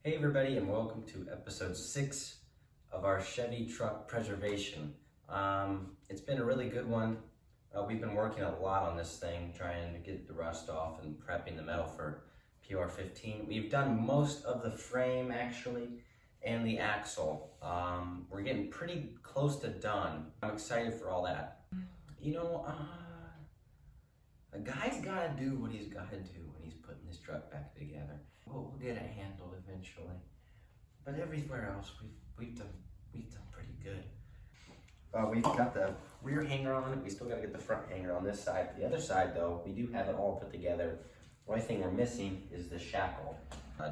Hey everybody, and welcome to episode 6 of our Chevy truck preservation. It's been a really good one. We've been working a lot on this thing, trying to get the rust off and prepping the metal for PR15. We've done most of the frame actually, and the axle. We're getting pretty close to done. I'm excited for all that. You know, a guy's gotta do what he's gotta do when he's putting this truck back together. We'll get it handled eventually, but everywhere else we've done pretty good. We've got the rear hanger on. We still got to get the front hanger on this side. The other side, though, we do have it all put together. The only thing we're missing is the shackle,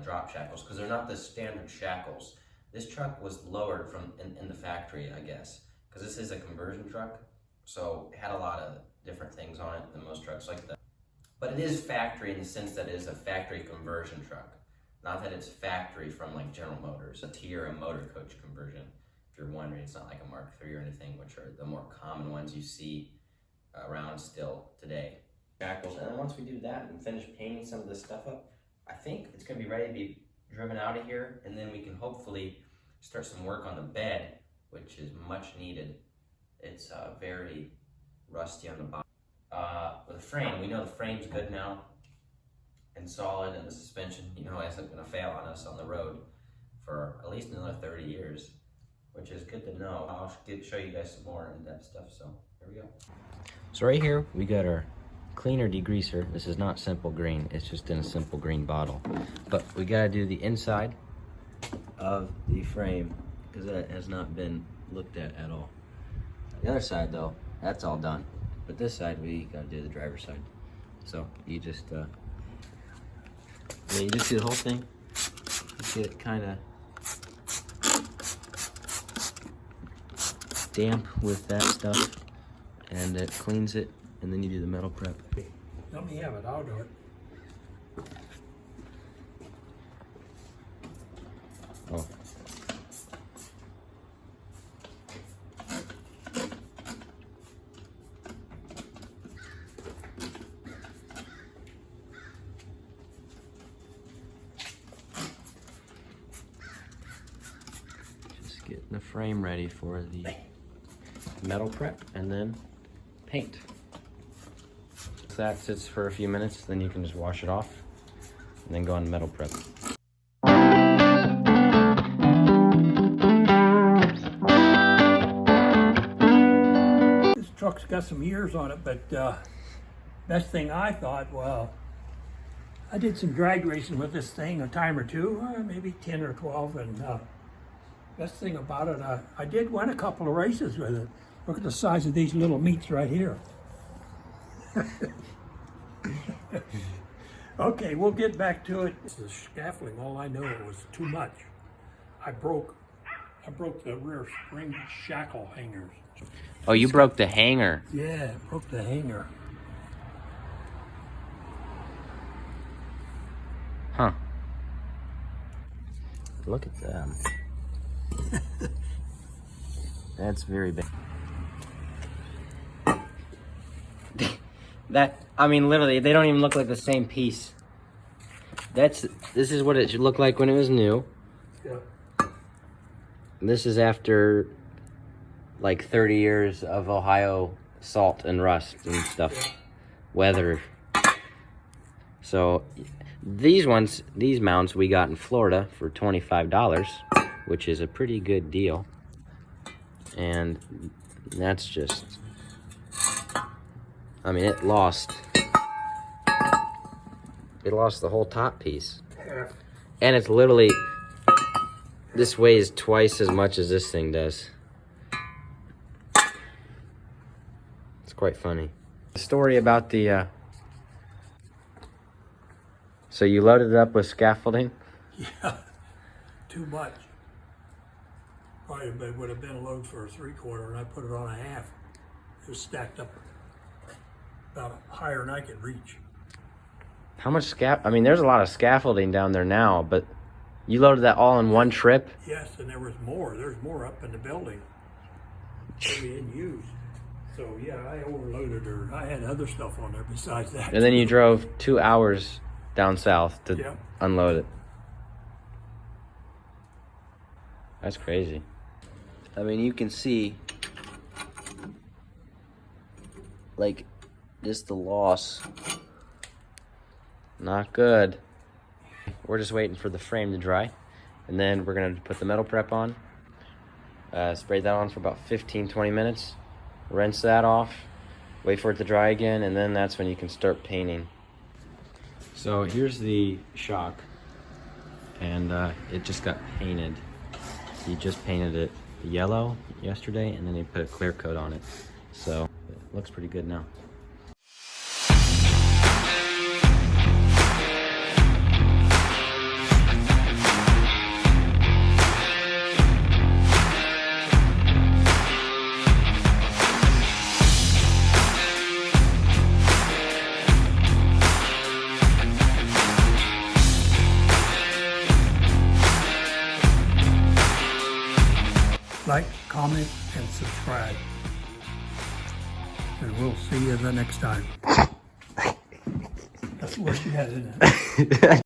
drop shackles, because they're not the standard shackles. This truck was lowered from in the factory, I guess, because this is a conversion truck, so it had a lot of different things on it than most trucks like that. But it is factory in the sense that it is a factory conversion truck. Not that it's factory from like General Motors, a tier, a motor coach conversion. If you're wondering, it's not like a Mark III or anything, which are the more common ones you see around still today. Shackles, and then once we do that and finish painting some of this stuff up, I think it's gonna be ready to be driven out of here, and then we can hopefully start some work on the bed, which is much needed. It's very rusty on the bottom. With the frame, we know the frame's good now and solid, and the suspension, isn't going to fail on us on the road for at least another 30 years, which is good to know. I'll show you guys some more in-depth stuff, so here we go. So right here, we got our cleaner degreaser. This is not simple green, it's just in a simple green bottle. But we got to do the inside of the frame, because that has not been looked at all. The other side, though, that's all done. But this side, we gotta do the driver's side. So you just do the whole thing. You get kind of damp with that stuff, and it cleans it, and then you do the metal prep. Let me have it, I'll do it. Oh. Getting the frame ready for the metal prep and then paint. So that sits for a few minutes, then you can just wash it off and then go on metal prep. This truck's got some years on it, but best thing I thought, well, I did some drag racing with this thing a time or two, maybe 10 or 12, and best thing about it, I did win a couple of races with it. Look at the size of these little meats right here. Okay, we'll get back to it. The scaffolding, all I know was too much. I broke the rear spring shackle hangers. Oh, you broke the hanger. Yeah, broke the hanger. Huh. Look at them. That's very big. Literally, they don't even look like the same piece. This is what it should look like when it was new. Yeah. This is after like 30 years of Ohio salt and rust and stuff. Yeah. Weather. So these mounts we got in Florida for $25, which is a pretty good deal. And that's just, it lost the whole top piece. And it's literally, this weighs twice as much as this thing does. It's quite funny. The story about the, so you loaded it up with scaffolding? Yeah, too much. Probably would have been a load for a 3/4, and I put it on a half. It was stacked up about higher than I could reach. How much there's a lot of scaffolding down there now, but you loaded that all in one trip? Yes, and there was more. There's more up in the building that we didn't use. So yeah, I overloaded her. I had other stuff on there besides that. And then you drove 2 hours down south to unload it. That's crazy. I mean, you can see, like, just the loss. Not good. We're just waiting for the frame to dry, and then we're gonna put the metal prep on. Spray that on for about 15-20 minutes. Rinse that off. Wait for it to dry again, and then that's when you can start painting. So here's the shock, and it just got painted. He just painted it yellow yesterday, and then he put a clear coat on it. So it looks pretty good now. Like, comment, and subscribe. And we'll see you the next time. That's what she has in it.